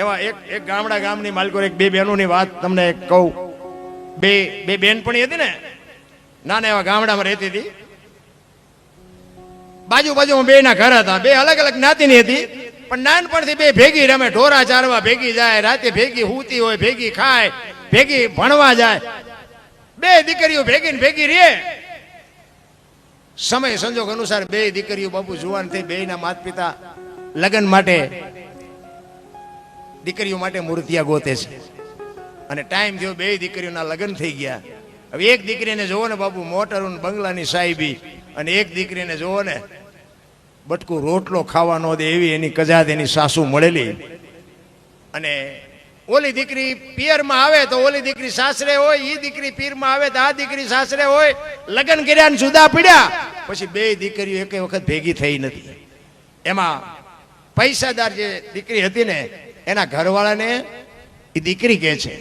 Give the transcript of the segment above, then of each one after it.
એવા એક ગામડા ગામની માલકો એક બે બહેનોની વાત તમને કહું. બે બેનપણી હતી ને, નાના એવા ગામડામાં રહેતી હતી. બાજુ બે ના ઘર હતા, બે અલગ અલગ જ્ઞાતિની હતી, પણ નાનપણથી બે ભેગી રમે, ઢોરા ચારવા ભેગી જાય, રાતે ભેગી હુતી હોય, ભેગી ખાય, ભેગી ભણવા જાય. બે દીકરીઓ ભેગી ને ભેગી રે. સમય સંજોગ અનુસાર બે દીકરીઓ બાપુ જુવાન થઈ, બે ના માતા પિતા લગ્ન માટે દીકરીઓ માટે મૂર્તિયા ગોતે છે. અને ટાઈમ થયો, બે દીકરીઓના લગ્ન થઈ ગયા. હવે એક દીકરીને જોવો ને બાપુ મોટર બંગલાની સાહેબી, અને એક દીકરીને જોવો ને બટકું રોટલો ખાવા ન દે એવી એની કજાત એની સાસુ મળેલી. અને ઓલી દીકરી પિયરમાં આવે તો ઓલી દીકરી સાસરે હોય, એ દીકરી પીરમાં આવે તો આ દીકરી સાસરે હોય. લગ્ન કર્યા ને જુદા પડ્યા પછી બે દીકરીઓ એક વખત ભેગી થઈ નથી. એમાં પૈસાદાર જે દીકરી હતી ને, એના ઘરવાળાને એ દીકરી કહે છે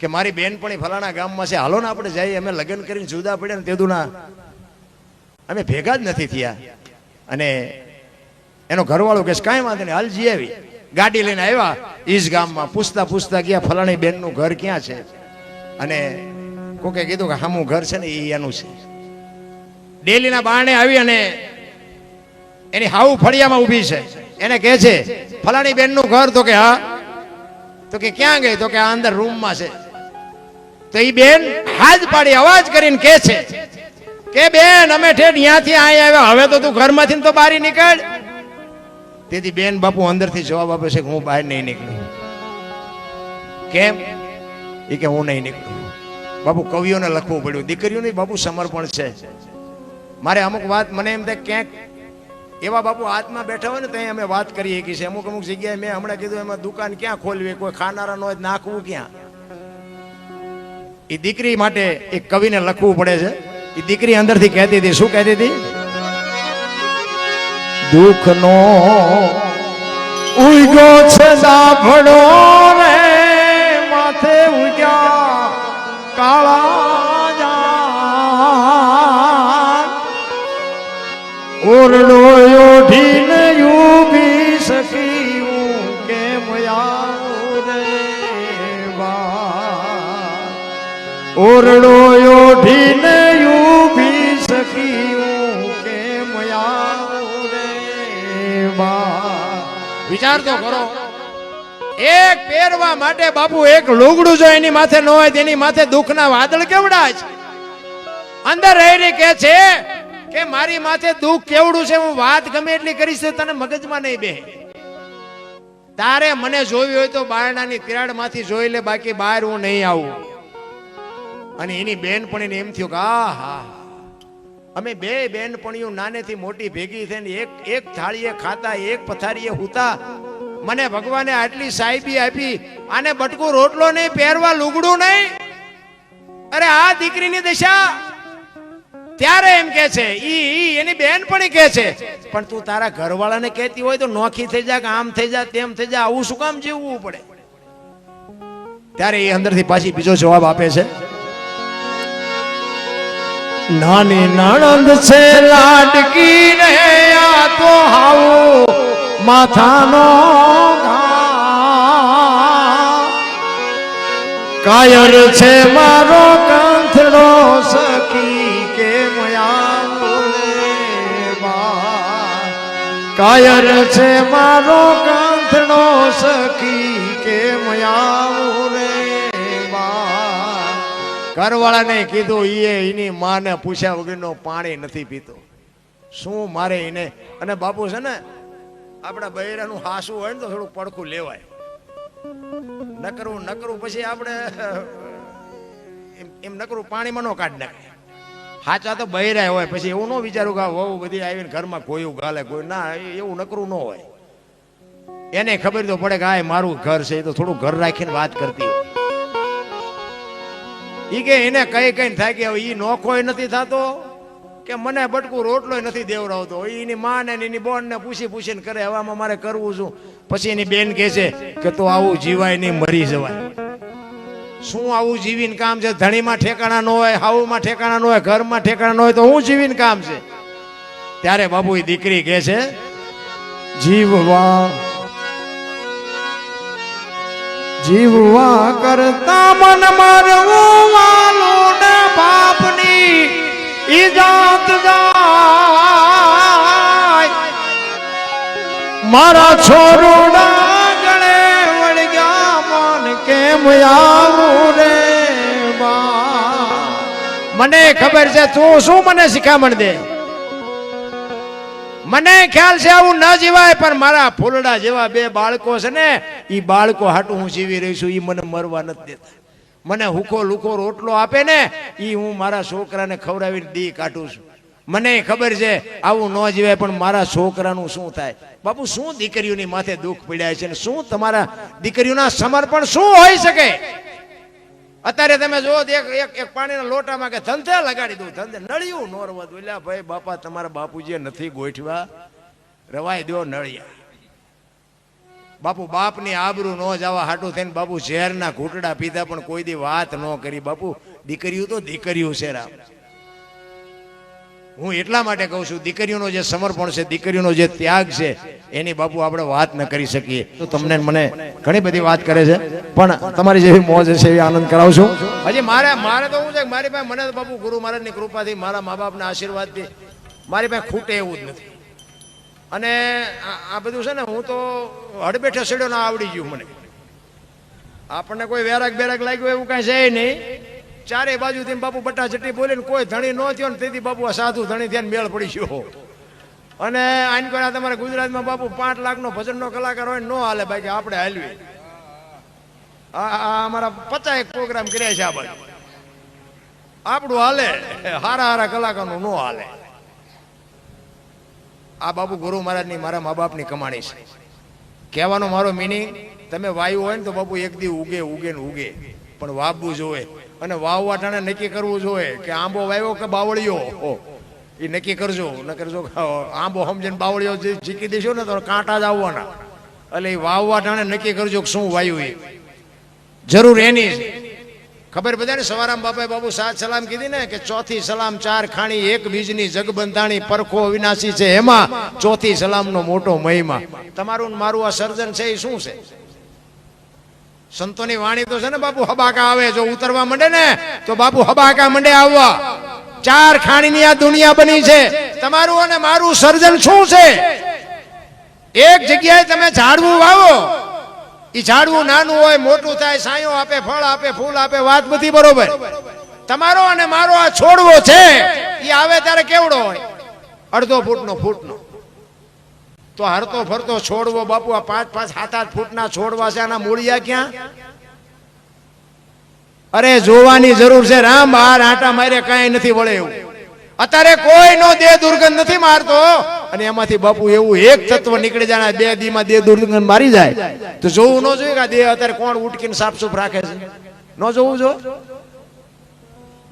કે મારી બેનપણી ફલાણા ગામમાં છે, હાલો ને આપણે જઈએ, અમે લગ્ન કરીને જુદા પડ્યા ને તેદુના અમે ભેગા જ નથી થયા. અને એનો ઘરવાળો કે કાંઈ વાંધો નહીં, હાલ જઈ આવી. ગાડી લઈને આવ્યા ઈજ ગામમાં, પૂછતા ગયા ફલાણી બેનનું ઘર ક્યાં છે. અને કોકે કીધું કે હામું ઘર છે ને એ એનું છે. ડેલીના બારણે આવી અને એની હાઉ ફળિયામાં ઊભી છે. એને કહે છે ફલાણી બેનનું ઘર? તો કે હા. તો કે ક્યાં ગઈ? તો કે આ અંદર રૂમમાં છે. તો એ બેન હાથ પાડી અવાજ કરીને કહે છે કે બેન અમે ઠેઠ ત્યાંથી અહીં આવ્યા, હવે તો તું ઘરમાંથી તો બહાર નીકળ. તેથી બેન બાપુ અંદરથી જવાબ આપે છે કે હું બહાર નહીં નીકળું. કેમ? એ કે હું નહીં નીકળું. બાપુ કવિઓને લખવું પડ્યું, દીકરીઓને બાપુ સમર્પણ છે. મારે અમુક વાત મને એમ થાય ક્યાંક એવા બાપુ હાથમાં બેઠા હોય ને ત્યાં અમે વાત કરીએ કે છે. અમુક જગ્યાએ મેં હમણાં કીધું એમાં દુકાન ક્યાં ખોલવી, કોઈ ખાનારા નો નાખવું ક્યાં. એ દીકરી માટે એક કવિને લખવું પડે છે. એ દીકરી અંદરથી કહેતી હતી, શું કહેતી હતી? દુઃખનો ઉગ્યો છે દાભડો રે, માથે ઉગ્યા કાળા જાન, ઓરડો ઓઢીને ઊભી સકી હું કેમ આવું રે બા, ઓરડો ઓઢીને ઊભી સકી હું કેમ આવું રે બા. વિચાર તો કરો, એક પહેરવા માટે બાપુ એક લુગડું જો એની માથે ન હોય તેની માથે દુઃખના વાદળ કેવડા છે. અંદર રહી કે છે કે મારી માથે દુઃખ કેવડું છે, હું વાત ગમે એટલી કરીશ તને મગજમાં નહીં બે. તારે મને જોવી હોય તો બારણાની તિરાડ માંથી જોઈ લે, બાકી બહાર હું નહીં આવું. અને એની બેનપણીને એમ થયું કે આહા, અમે બે બેનપણીઓ નાનેથી મોટી ભેગી થઈને એક થાળીએ ખાતા, એક પથારીએ હુતા, મને ભગવાને આટલી સાહેબી આપી, આને બટકું રોટલો નહીં, પહેરવા લુગડું નહીં. અરે આ દીકરીની દશા. ત્યારે એમ કે છે એની બેનપણી કે છે પણ તું તારા ઘરવાળાને કહેતી હોય તો નોખી થઈ જા, કે આમ થઈ જા, તેમ થઈ જા, આવું શું કામ જીવવું પડે? ત્યારે એ અંદરથી પાછી બીજો જવાબ આપે છે, નાની નણંદ છે લાડકી ને, આ તો હાવું માથાનો કાયર છે મારો કંથડો સખી કે કાયર છે મારો કંથડો સખી કે ઘરવાળાને કીધું, એની માને પૂછ્યા વગરનો પાણી નથી પીતો. શું મારે એને? અને બાપુ છે ને આપણા બૈરાનું હાસું હોય ને તો થોડુંક પડખું લેવાય. નકરું પછી આપણે એમ નકરું પાણીમાં ન કાઢી નાખે. હાચા તો બૈરા હોય, પછી એવું ન વિચારું કે વહુ બધી આવીને ઘરમાં કોયું ગાલે, કોઈ ના, એવું નકરું ન હોય. એને ખબર તો પડે કે આ મારું ઘર છે, તો થોડું ઘર રાખીને વાત કરતી હોય. ઈ કે એને કઈ થાય કે હવે ઈ નોખો નથી થતો, કે મને બટકું રોટલો નથી દેવરાવતો. એની માં ને એની બોન ને પૂછીને કરે, હવામાં મારે કરવું શું? પછી એની બેન કહે છે કે તો આવું જીવાય નહીં, મરી જવાય. શું આવું જીવીને કામ છે? ધણીમાં ઠેકાણા ન હોય, હાવુમાં ઠેકાણા ન હોય, ઘરમાં ઠેકાણા ન હોય, તો હું જીવીને કામ છે? ત્યારે બાબુ એ દીકરી કહે છે, જીવવા જીવવા કરતા મન મારવું વાલું ને બાપની ઈજાત જાય મારા છોરુડા ગળે વળગ્યા મન કેમ આવું રે બા મને ખબર છે તું શું મને શિખામણ દે મને ખ્યાલ છે આવું ન જીવાય પણ મારા ફૂલડા જેવા બે બાળકો છે ને ઈ બાળકો હાટું હું જીવી રહી છું ઈ મને મરવા નથી દેતા મને હુકો લુકો રોટલો આપે ને ઈ હું મારા છોકરાને ખવડાવીને દી કાઢું છું મને ખબર છે આવું ન જીવાય પણ મારા છોકરાનું શું થાય બાપુ શું દીકરીઓની માથે દુઃખ પીડાય છે ને શું તમારા દીકરીઓના સમર્પણ શું હોઈ શકે અત્યારે તમે જો એક પાણીના લોટામાં કે ધંધે લગાડી દઉં ધંધે નળિયું નોરવા દોલ્યા ભાઈ બાપા તમારા બાપુજીએ નથી ગોઠવા રવાઈ દો નળિયા બાપુ બાપની આબરૂ ન જવા હાટું થઈને બાપુ ઝેરના ઘૂંટડા પીધા પણ કોઈ દી વાત ન કરી બાપુ દીકરીઓ તો દીકરીઓ છે રામ હું એટલા માટે કહું છું દીકરીઓનો જે સમર્પણ છે દીકરીઓનો જે ત્યાગ છે એની બાપુ આપણે વાત ન કરી શકીએ તો તમને મને ઘણી બધી વાત કરે છે પણ તમારી જેવી મોજ છે એવી આનંદ કરાવશું હજી મારે તો શું છે મારી પાસે મને તો બાપુ ગુરુ મહારાજની કૃપાથી મારા મા બાપના આશીર્વાદથી મારી પાસે ખૂટે એવું જ નથી અને આ બધું છે ને હું તો હડબેઠે સેડ્યો ના આવડી ગયું મને આપણને કોઈ વેરાગ બેરાગ લાગ્યું એવું કાંઈ છે નહીં ચારે બાજુથી બાપુ બટા ચટ્ટી બોલીને કોઈ ધણી ન થયો ને તેથી બાપુ આ સાધુ ધણી થયા મેળ પડી ગયો અને આઈને કોઈ તમારા ગુજરાતમાં બાપુ 5 લાખનો ભજનનો કલાકાર હોય ન હાલે બાકી આપણે હાલવી અમારા 50 પ્રોગ્રામ કર્યા છે આ બાજુ આપણું હાલે હારા હારા કલાકારનું ન હાલે આ બાપુ ગુરુ મહારાજની મારા મા બાપની કમાણી છે કહેવાનો મારો મિનિંગ તમે વાયુ હોય ને તો બાપુ એક દી ઉગે ઉગે ને ઉગે પણ વાવવું જોવે અને વાવવા ટાણે નક્કી કરવું જોઈએ કે આંબો વાવ્યો કે બાવળિયો એ નક્કી કરજો ન કરજો આંબો સમજીને બાવળિયો જીકી દેશો ને તો કાંટા જ આવવાના એટલે એ વાવવા ટાણે નક્કી કરજો કે શું વાયુ એ જરૂર એની છે ખબર બધાને સવારામ બાપાએ બાબુ 7 સલામ કીધી ને કે ચોથી સલામ 4 ખાણી એક બીજની જગબંધાણી પરખો વિનાશી છે એમાં ચોથી સલામનો મોટો મહિમા તમારું મારું આ સર્જન છે એ શું છે સંતોની વાણી તો છે ને બાપુ હબાકા આવે જો ઉતરવા માંડે ને તો બાપુ હબાકા માંડે આવવા 4 ખાણીની આ દુનિયા બની છે તમારું અને મારું સર્જન શું છે એક જગ્યાએ તમે ઝાડવું વાવો ઈ ઝાડવું નાનું હોય મોટું થાય છાંયો આપે ફળ આપે ફૂલ આપે વાત બધી બરોબર તમારો અને મારો આ છોડવો છે ઈ આવે ત્યારે કેવડો હોય અડધો ફૂટનો તો હરતો ફરતો છોડવો બાપુ આ 5-5 7-8 ફૂટના છોડવા છે આના મૂળિયા ક્યાં અરે જોવાની જરૂર છે રામ બહાર આટા મારે કાંઈ નથી વળે એવું અત્યારે કોઈનો દેહ દુર્ગંધ નથી મારતો અને એમાંથી બાપુ એવું એક તત્વ નીકળી જાય 2 દીમાં દેહ દુર્ગંધ મારી જાય તો જોવું ન જોઈએ કે દેહ અત્યારે કોણ ઉટકીને સાફસૂફ રાખે છે ન જોવું જો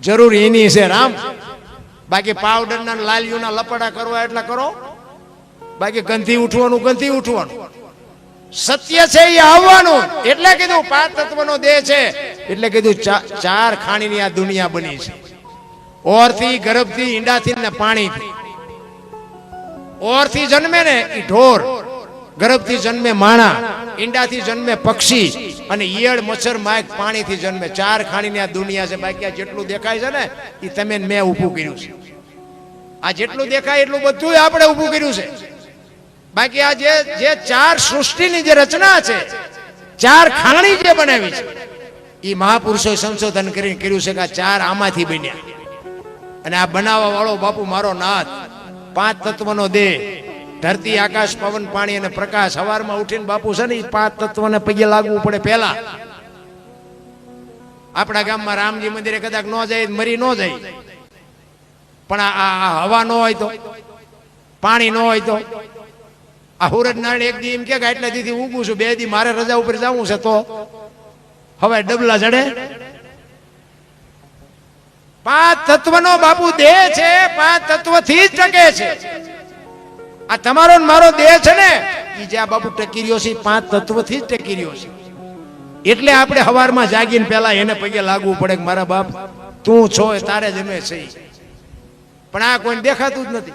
જરૂર એની છે રામ બાકી પાવડરના લાલિયોના લપડા કરવા એટલા કરો બાકી ગંધી ઉઠવાનું સત્ય છે એ આવવાનું એટલે કીધું 5 તત્વનો દેહ છે એટલે કીધું 4 ખાણીની આ દુનિયા બની છે ઓરથી ગર્ભથી ઈંડાથી ને પાણીથી ઓરથી જન્મે ને ઈ ઢોર ગર્ભથી જન્મે માણા ઈંડાથી જન્મે પક્ષી અને ઈયળ મચ્છર માખ પાણીથી જન્મે 4 ખાણીની આ દુનિયા છે બાકી આ જેટલું દેખાય છે ને એ તમે મેં ઊભું કર્યું છે આ જેટલું દેખાય એટલું બધું આપણે ઊભું કર્યું છે બાકી આ જે 4 સૃષ્ટિની જે રચના છે 4 ખાણી જે બનાવી છે એ મહાપુરુષોએ સંશોધન કરીને કર્યું છે કે આ 4 આમાંથી બન્યા અને આ બનાવવા વાળો બાપુ મારો નાથ 5 તત્વનો દેહ ધરતી આકાશ પવન પાણી અને પ્રકાશ સવારમાં ઉઠીને બાપુ છે ને 5 તત્વને પગે લાગવું પડે પહેલા આપણા ગામમાં રામજી મંદિરે કદાચ ન જાય મરી ન જાય પણ આ હવા ન હોય તો પાણી ન હોય તો આ હુરજ નારાયણ એક દી એમ કે આટલા દીથી ઊભું છું 2 દી મારે રજા ઉપર જવું છે તો હવે ડબલા ચડે 5 તત્વનો બાપુ દેહ છે 5 તત્વથી જ ટકે છે આ તમારો ને મારો દેહ છે ને ઈ જે આ બાપુ ટકી રહ્યો છે 5 તત્વથી જ ટકી રહ્યો છે એટલે આપણે સવારમાં જાગીને પહેલા એને પગે લાગવું પડે કે મારા બાપ તું છો તારે જમે છે પણ આ કોઈ દેખાતું જ નથી